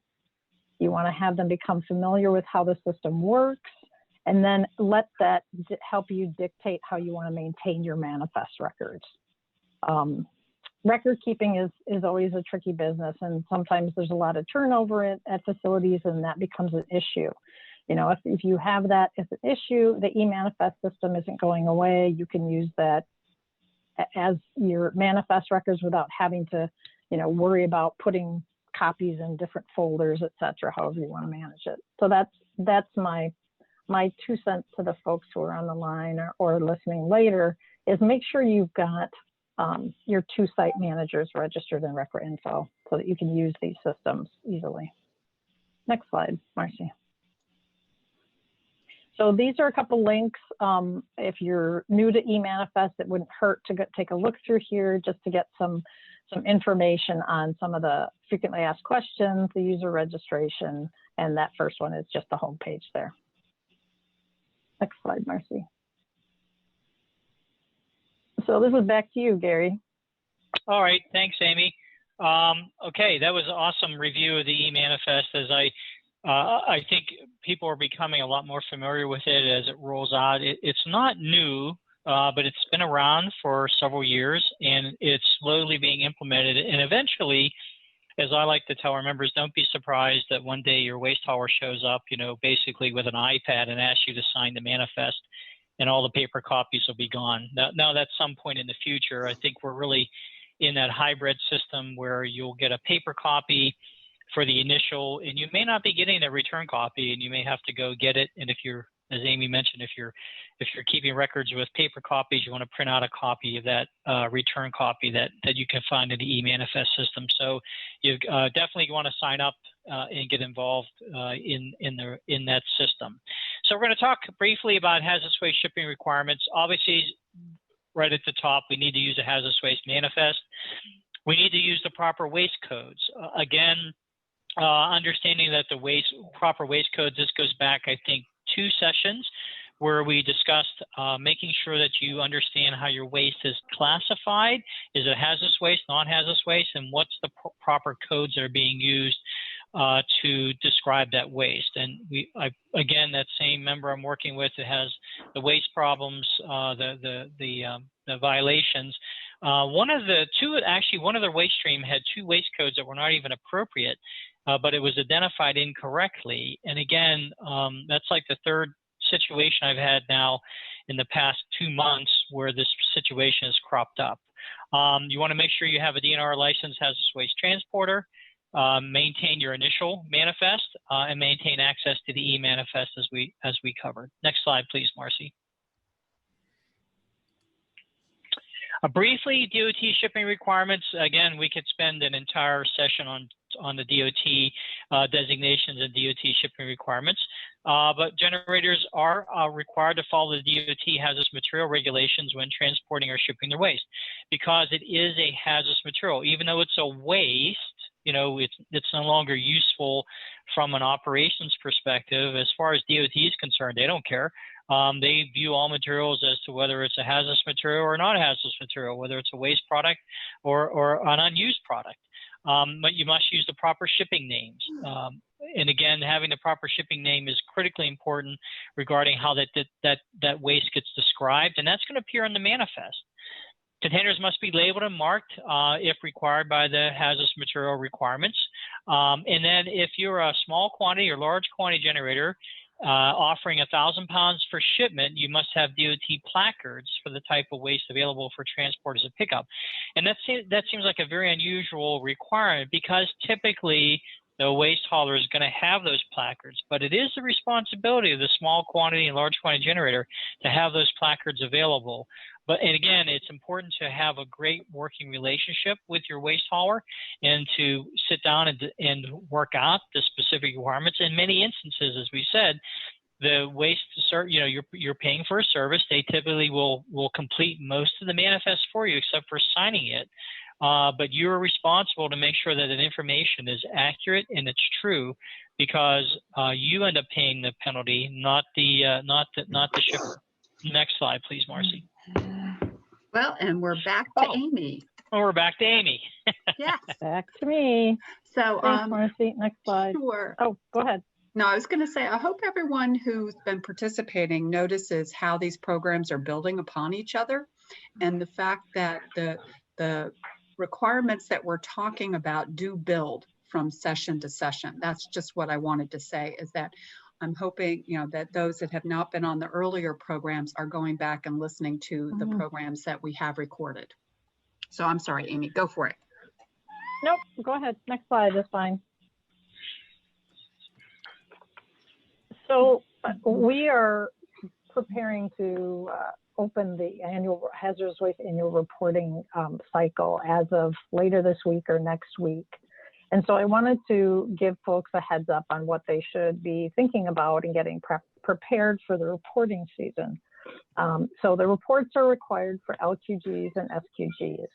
You want to have them become familiar with how the system works and then let that help you dictate how you want to maintain your manifest records. Record keeping is always a tricky business, and sometimes there's a lot of turnover at facilities, and that becomes an issue. You know, if you have that as an issue, the e-manifest system isn't going away. You can use that as your manifest records without having to, you know, worry about putting copies in different folders, et cetera, however you want to manage it. So that's my 2 cents to the folks who are on the line or listening later, is make sure you've got your 2 site managers registered in RecRaInfo so that you can use these systems easily. Next slide, Marcy. So these are a couple links. If you're new to eManifest, it wouldn't hurt to take a look through here just to get some information on some of the frequently asked questions, the user registration, and that first one is just the home page there. Next slide, Marcy. So this is back to you, Gary. All right, thanks, Amy. Okay, that was an awesome review of the eManifest. As I think people are becoming a lot more familiar with it as it rolls out. It's not new, but it's been around for several years, and it's slowly being implemented. And eventually, as I like to tell our members, don't be surprised that one day your waste hauler shows up, you know, basically with an iPad and asks you to sign the manifest, and all the paper copies will be gone. Now that's some point in the future. I think we're really in that hybrid system where you'll get a paper copy for the initial, and you may not be getting a return copy, and you may have to go get it. And if you're, as Amy mentioned, if you're keeping records with paper copies, you want to print out a copy of that return copy that you can find in the eManifest system. So you definitely want to sign up and get involved in that system. So we're going to talk briefly about hazardous waste shipping requirements. Obviously, right at the top, we need to use a hazardous waste manifest. We need to use the proper waste codes. Again, understanding that the proper waste codes, this goes back, I think, 2 sessions where we discussed making sure that you understand how your waste is classified. Is it hazardous waste, non-hazardous waste, and what's the proper codes that are being used to describe that waste. And again, that same member I'm working with, it has the waste problems, the violations. One of their waste stream had 2 waste codes that were not even appropriate, but it was identified incorrectly. And again, that's like the 3rd situation I've had now in the past 2 months where this situation has cropped up. You want to make sure you have a DNR licensed hazardous waste transporter, maintain your initial manifest, and maintain access to the eManifest as we covered. Next slide, please, Marcy. Briefly, DOT shipping requirements. Again, we could spend an entire session on the DOT designations and DOT shipping requirements. But generators are required to follow the DOT hazardous material regulations when transporting or shipping their waste, because it is a hazardous material. Even though it's a waste, you know, it's no longer useful from an operations perspective. As far as DOT is concerned, they don't care. They view all materials as to whether it's a hazardous material or not a hazardous material, whether it's a waste product or an unused product. But you must use the proper shipping names. And again, having the proper shipping name is critically important regarding how that waste gets described, and that's going to appear in the manifest. Containers must be labeled and marked if required by the hazardous material requirements. And then if you're a small quantity or large quantity generator offering 1,000 pounds for shipment, you must have DOT placards for the type of waste available for transport as a pickup. And that seems like a very unusual requirement, because typically the waste hauler is going to have those placards, but it is the responsibility of the small quantity and large quantity generator to have those placards available. And again, it's important to have a great working relationship with your waste hauler and to sit down and work out the specific requirements. In many instances, as we said, the waste, you know, you're paying for a service. They typically will complete most of the manifest for you, except for signing it. But you're responsible to make sure that the information is accurate and it's true, because you end up paying the penalty, not the shipper. Next slide, please, Marcy. Well, and we're back to Amy. Oh, we're back to Amy. Yes. Back to me. So, thanks, Marcy. Next slide. Sure. Oh, go ahead. No, I was going to say, I hope everyone who's been participating notices how these programs are building upon each other, and the fact that the requirements that we're talking about do build from session to session. That's just what I wanted to say, is that I'm hoping, that those that have not been on the earlier programs are going back and listening to the programs that we have recorded. So I'm sorry, Amy, go for it. Nope, go ahead. Next slide is fine. So we are preparing to open the annual hazardous waste annual reporting cycle as of later this week or next week. And so I wanted to give folks a heads up on what they should be thinking about and getting prepared for the reporting season. So the reports are required for LQGs and SQGs.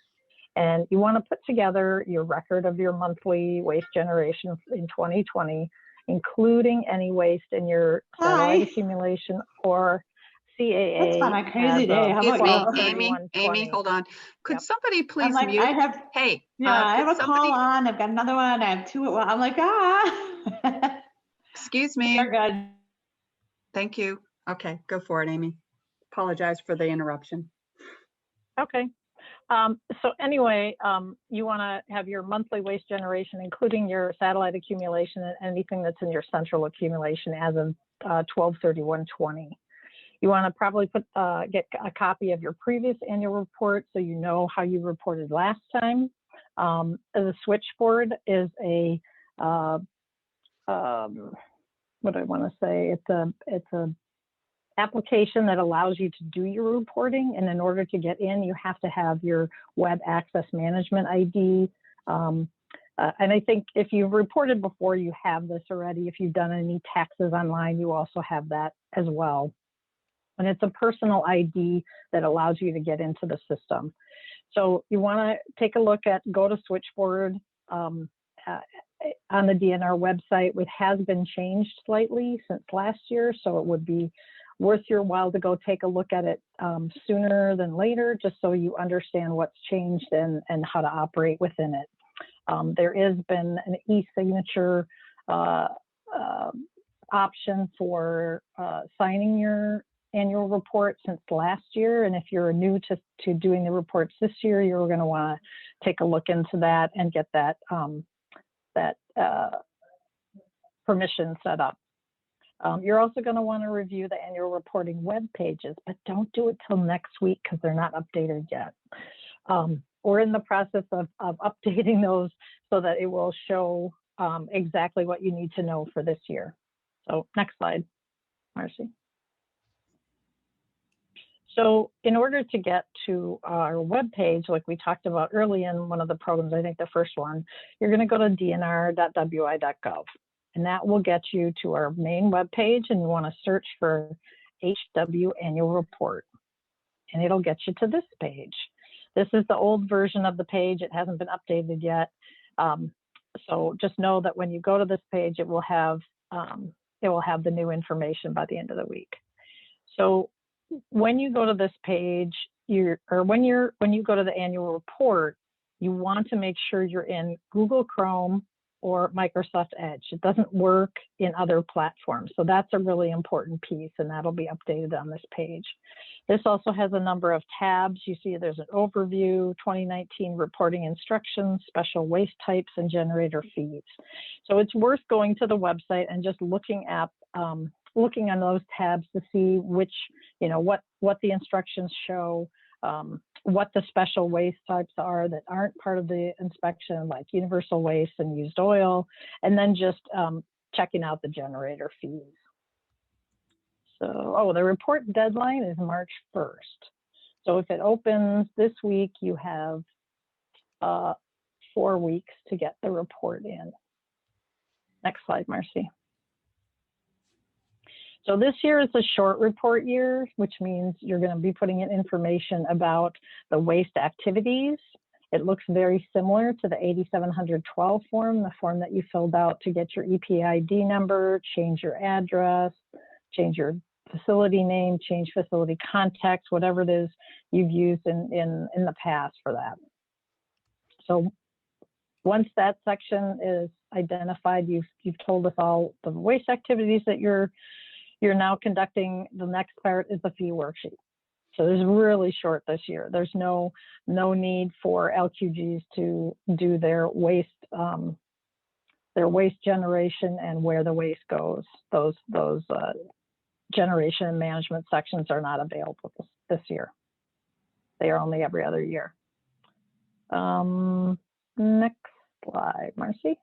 And you want to put together your record of your monthly waste generation in 2020, including any waste in your satellite accumulation or CAA. It's been a crazy day. How about you? Amy, hold on. Could somebody please like, mute? I have, hey, I have a call on. I've got another one. I have two. I'm like, Excuse me. You're good. Thank you. Okay, go for it, Amy. Apologize for the interruption. Okay. So anyway, you want to have your monthly waste generation, including your satellite accumulation and anything that's in your central accumulation as of 12/31/20. You want to probably get a copy of your previous annual report so you know how you reported last time. The switchboard is a what do I want to say? It's a application that allows you to do your reporting, and in order to get in, you have to have your web access management ID. And I think if you've reported before, you have this already. If you've done any taxes online, you also have that as well. And it's a personal ID that allows you to get into the system. So you want to take a look at, go to Switchboard on the DNR website. It has been changed slightly since last year, so it would be worth your while to go take a look at it sooner than later, just so you understand what's changed and how to operate within it. There has been an e-signature option for signing your annual report since last year, and if you're new to doing the reports this year, you're going to want to take a look into that and get that permission set up. You're also going to want to review the annual reporting web pages, but don't do it till next week because they're not updated yet. We're in the process of updating those so that it will show exactly what you need to know for this year. So next slide, Marcy. So in order to get to our web page, like we talked about early in one of the programs, I think the first one, you're going to go to dnr.wi.gov. And that will get you to our main web page, and you want to search for HW Annual Report. And it'll get you to this page. This is the old version of the page. It hasn't been updated yet. So just know that when you go to this page, it will have the new information by the end of the week. So when you go to this page, when you go to the annual report, you want to make sure you're in Google Chrome or Microsoft Edge. It doesn't work in other platforms. So that's a really important piece, and that'll be updated on this page. This also has a number of tabs. You see there's an overview, 2019 reporting instructions, special waste types, and generator feeds. So it's worth going to the website and just looking on those tabs to see which, what the instructions show, what the special waste types are that aren't part of the inspection, like universal waste and used oil, and then just checking out the generator fees. So, the report deadline is March 1st. So if it opens this week, you have 4 weeks to get the report in. Next slide, Marcy. So this year is a short report year, which means you're going to be putting in information about the waste activities. It looks very similar to the 8712 form, the form that you filled out to get your EPID number, change your address, change your facility name, change facility context, whatever it is you've used in the past for that. So Once that section is identified, you've told us all the waste activities that you're now conducting. The next part is the fee worksheet. So it's really short this year. There's no need for LQGs to do their waste generation and where the waste goes. Those generation and management sections are not available this year. They are only every other year. Next slide, Marcy.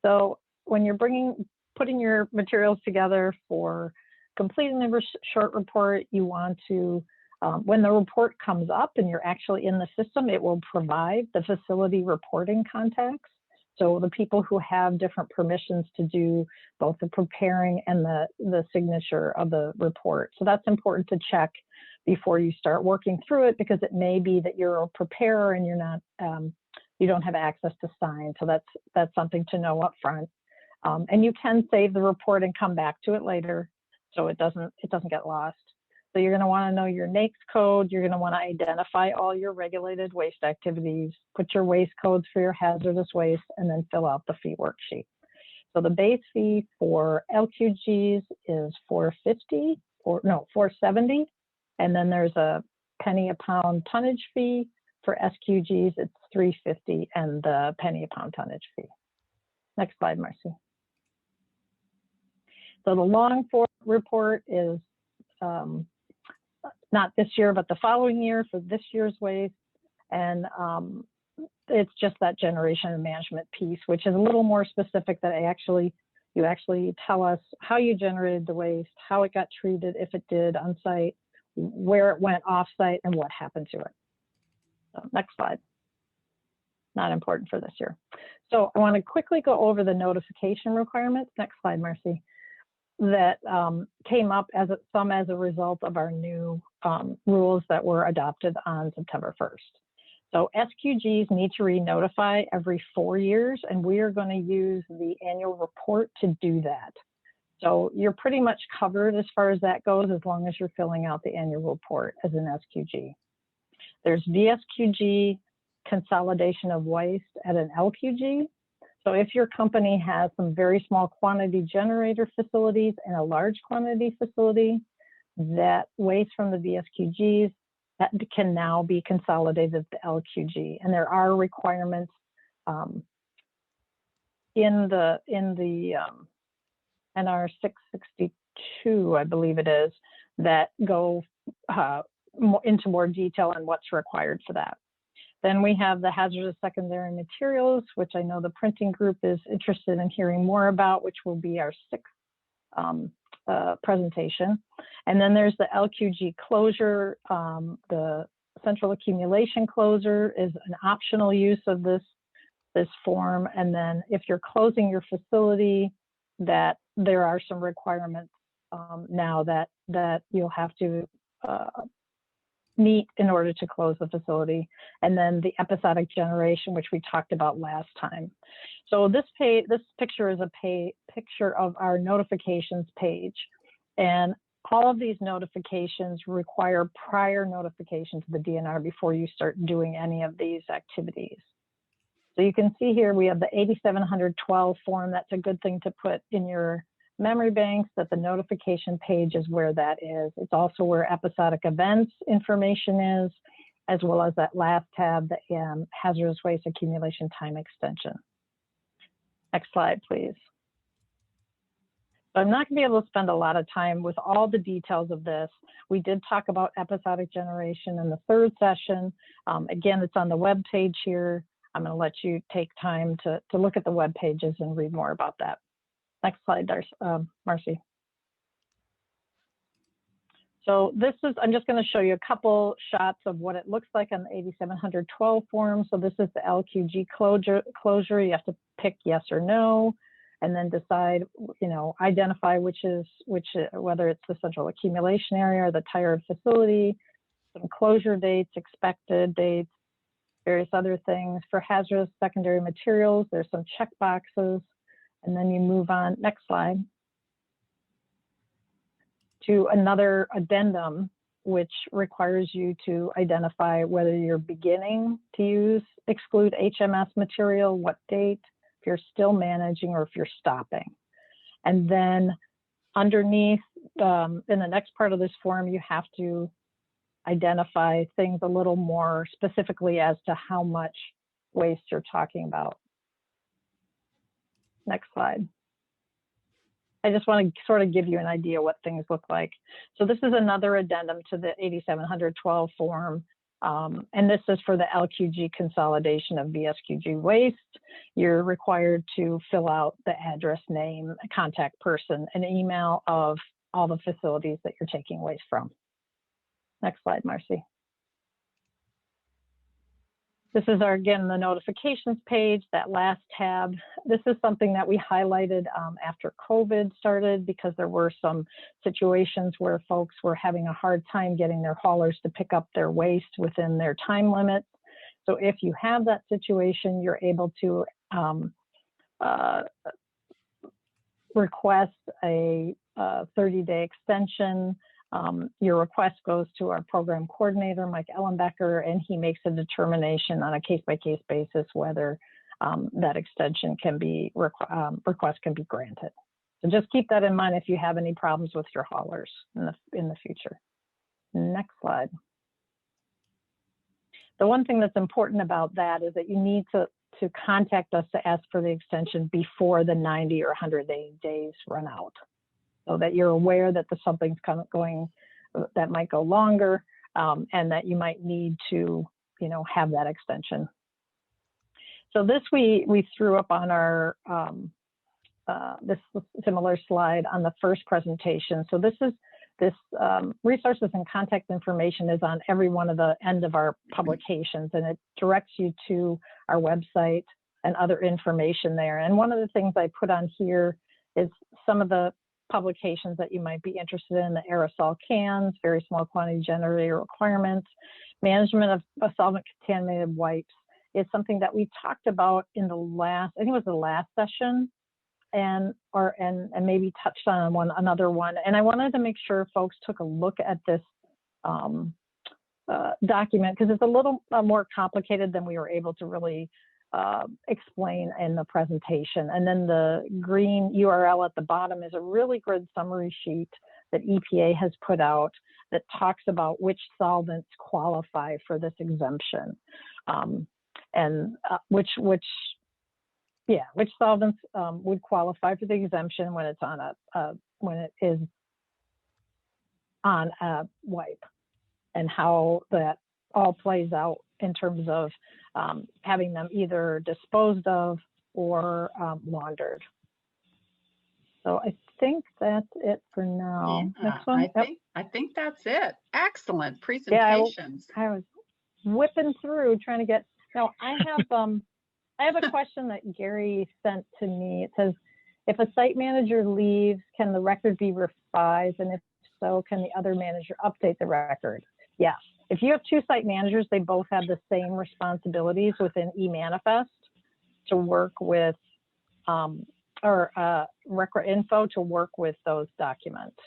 So when you're putting your materials together for completing the short report, you want to, when the report comes up and you're actually in the system, it will provide the facility reporting contacts. So the people who have different permissions to do both the preparing and the signature of the report. So that's important to check before you start working through it, because it may be that you're a preparer and you're not, you don't have access to sign. So that's something to know up front. And you can save the report and come back to it later, so it doesn't get lost. So you're going to want to know your NAICS code. You're going to want to identify all your regulated waste activities, put your waste codes for your hazardous waste, and then fill out the fee worksheet. So the base fee for LQGs is $4.50 or no, $4.70, and then there's a penny a pound tonnage fee. For SQGs, it's $3.50 and the penny a pound tonnage fee. Next slide, Marcy. So the long form report is not this year, but the following year for this year's waste. And it's just that generation and management piece, which is a little more specific, that you actually tell us how you generated the waste, how it got treated, if it did on site, where it went off site, and what happened to it. So next slide. Not important for this year. So I want to quickly go over the notification requirements. Next slide, Marcy. That came up as a result of our new rules that were adopted on September 1st. So SQGs need to re-notify every 4 years, and we are going to use the annual report to do that. So you're pretty much covered as far as that goes, as long as you're filling out the annual report as an SQG. There's VSQG consolidation of waste at an LQG. So if your company has some very small quantity generator facilities and a large quantity facility, that waste from the VSQGs that can now be consolidated to LQG. And there are requirements in the NR 662, I believe it is, that go into more detail on what's required for that. Then we have the hazardous secondary materials, which I know the printing group is interested in hearing more about, which will be our 6th presentation. And then there's the LQG closure. The central accumulation closure is an optional use of this form. And then if you're closing your facility, that there are some requirements now that you'll have to meet in order to close the facility. And then the episodic generation, which we talked about last time. So this picture is a picture of our notifications page. And all of these notifications require prior notification to the DNR before you start doing any of these activities. So you can see here we have the 8712 form. That's a good thing to put in your memory banks, that the notification page is where that is. It's also where episodic events information is, as well as that last tab, the hazardous waste accumulation time extension. Next slide, please. So I'm not going to be able to spend a lot of time with all the details of this. We did talk about episodic generation in the 3rd session. Again, it's on the web page here. I'm going to let you take time to look at the web pages and read more about that. Next slide, Marcy. So this is, I'm just going to show you a couple shots of what it looks like on the 8712 form. So this is the LQG closure. You have to pick yes or no, and then decide, identify whether it's the central accumulation area or the tired facility, some closure dates, expected dates, various other things. For hazardous secondary materials, there's some check boxes. And then you move on, next slide, to another addendum, which requires you to identify whether you're beginning to use exclude HMS material, what date, if you're still managing or if you're stopping. And then underneath, in the next part of this form, you have to identify things a little more specifically as to how much waste you're talking about. Next slide. I just want to sort of give you an idea what things look like. So this is another addendum to the 8712 form. And this is for the LQG consolidation of VSQG waste. You're required to fill out the address, name, contact person, and email of all the facilities that you're taking waste from. Next slide, Marcy. This is again, the notifications page, that last tab. This is something that we highlighted after COVID started because there were some situations where folks were having a hard time getting their haulers to pick up their waste within their time limits. So if you have that situation, you're able to request a 30-day extension. Your request goes to our program coordinator, Mike Ellenbecker, and he makes a determination on a case-by-case basis whether that extension can be, request can be granted. So just keep that in mind if you have any problems with your haulers in the future. Next slide. The one thing that's important about that is that you need to contact us to ask for the extension before the 90 or 180 days run out, so that you're aware that something's going that might go longer, and that you might need to, have that extension. So this we threw up on our this similar slide on the first presentation. So this resources and contact information is on every one of the end of our publications, and it directs you to our website and other information there. And one of the things I put on here is some of the publications that you might be interested in: the aerosol cans, very small quantity generator requirements, management of solvent contaminated wipes. It's something that we talked about in the last, I think it was the last session, and maybe touched on another one. And I wanted to make sure folks took a look at this document, because it's a little more complicated than we were able to really explain in the presentation. And then the green URL at the bottom is a really good summary sheet that EPA has put out that talks about which solvents qualify for this exemption, and which solvents would qualify for the exemption when it's on when it is on a wipe, and how that all plays out in terms of having them either disposed of or laundered. So I think that's it for now. Yeah, Next one. I think that's it. Excellent presentations. Yeah, I was whipping through trying to get. Now I have a question that Gary sent to me. It says, if a site manager leaves, can the record be revised? And if so, can the other manager update the record? Yes. If you have two site managers, they both have the same responsibilities within eManifest to work with, record info to work with those documents.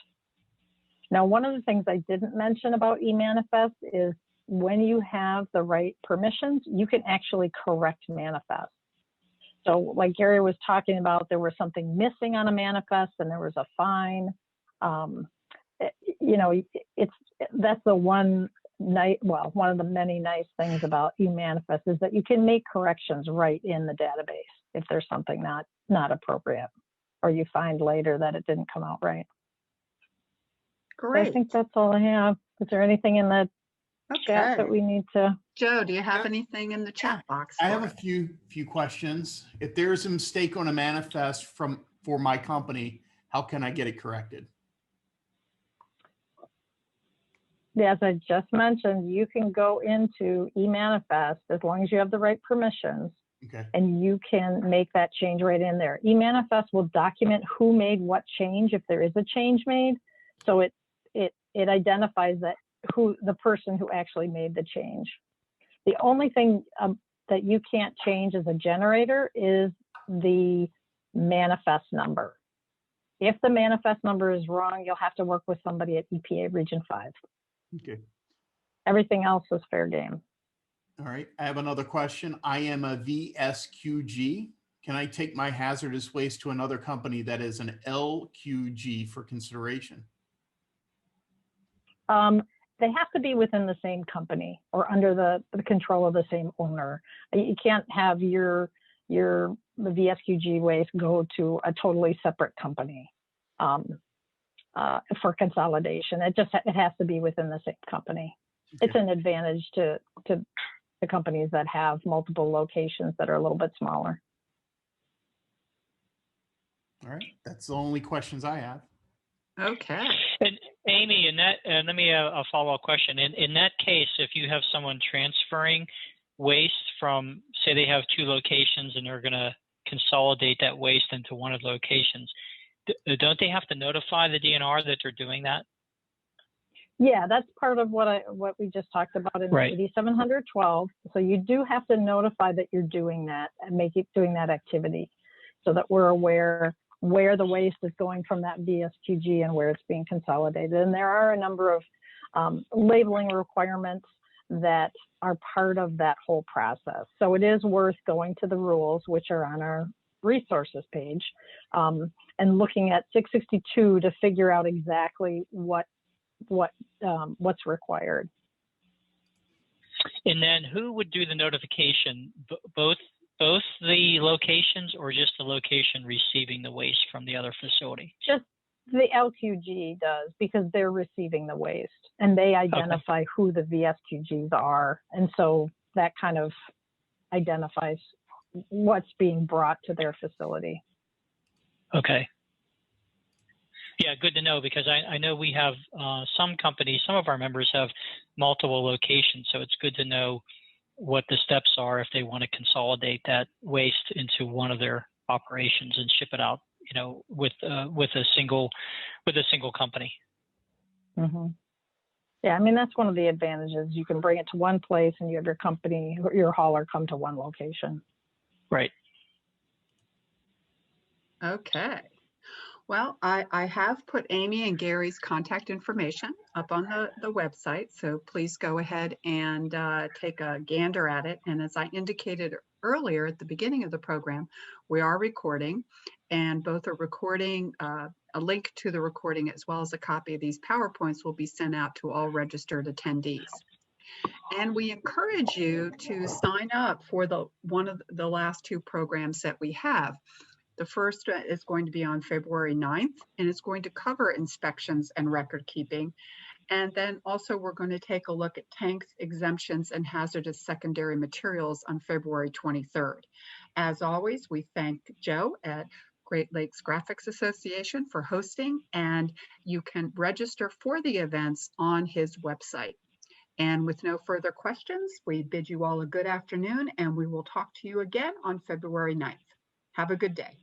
Now, one of the things I didn't mention about eManifest is when you have the right permissions, you can actually correct manifest. So like Gary was talking about, there was something missing on a manifest and there was a fine. That's the one of the many nice things about eManifest is that you can make corrections right in the database if there's something not appropriate, or you find later that it didn't come out right. Great. So I think that's all I have. Is there anything in the chat that we need to? Joe, do you have anything in the chat box? I have a few questions. If there's a mistake on a manifest for my company, how can I get it corrected? As I just mentioned, you can go into eManifest as long as you have the right permissions, okay, and you can make that change right in there. eManifest will document who made what change if there is a change made, so it identifies the person who actually made the change. The only thing that you can't change as a generator is the manifest number. If the manifest number is wrong, you'll have to work with somebody at EPA Region 5. Okay. Everything else is fair game. All right, I have another question. I am a VSQG. Can I take my hazardous waste to another company that is an LQG for consideration? They have to be within the same company or under the control of the same owner. You can't have the VSQG waste go to a totally separate company for consolidation. It has to be within the same company. Okay. It's an advantage to the companies that have multiple locations that are a little bit smaller. All right, that's the only questions I have. Okay. And Amy, let me a follow-up question. In that case, if you have someone transferring waste from, say they have 2 locations and they're going to consolidate that waste into one of the locations, don't they have to notify the DNR that they're doing that? Yeah, that's part of what we just talked about in Right. 8712. So you do have to notify that you're doing that and doing that activity, so that we're aware where the waste is going from that VSQG and where it's being consolidated. And there are a number of labeling requirements that are part of that whole process. So it is worth going to the rules, which are on our resources page, and looking at 662 to figure out exactly what's required. And then who would do the notification? Both the locations, or just the location receiving the waste from the other facility? Just the LQG does, because they're receiving the waste and they identify who the VSQGs are. And so that kind of identifies what's being brought to their facility. Okay. Yeah, good to know, because I know we have some companies, some of our members have multiple locations, so it's good to know what the steps are if they want to consolidate that waste into one of their operations and ship it out, with a single company. Mm-hmm. Yeah, I mean, that's one of the advantages. You can bring it to one place and you have your company, your hauler come to one location. Right. Okay. Well, I have put Amy and Gary's contact information up on the website, so please go ahead and take a gander at it. And as I indicated earlier at the beginning of the program, we are recording, and both a recording, a link to the recording, as well as a copy of these PowerPoints will be sent out to all registered attendees. And we encourage you to sign up for one of the last 2 programs that we have. The first is going to be on February 9th, and it's going to cover inspections and record keeping. And then also we're going to take a look at tanks, exemptions, and hazardous secondary materials on February 23rd. As always, we thank Joe at Great Lakes Graphics Association for hosting, and you can register for the events on his website. And with no further questions, we bid you all a good afternoon, and we will talk to you again on February 9th. Have a good day.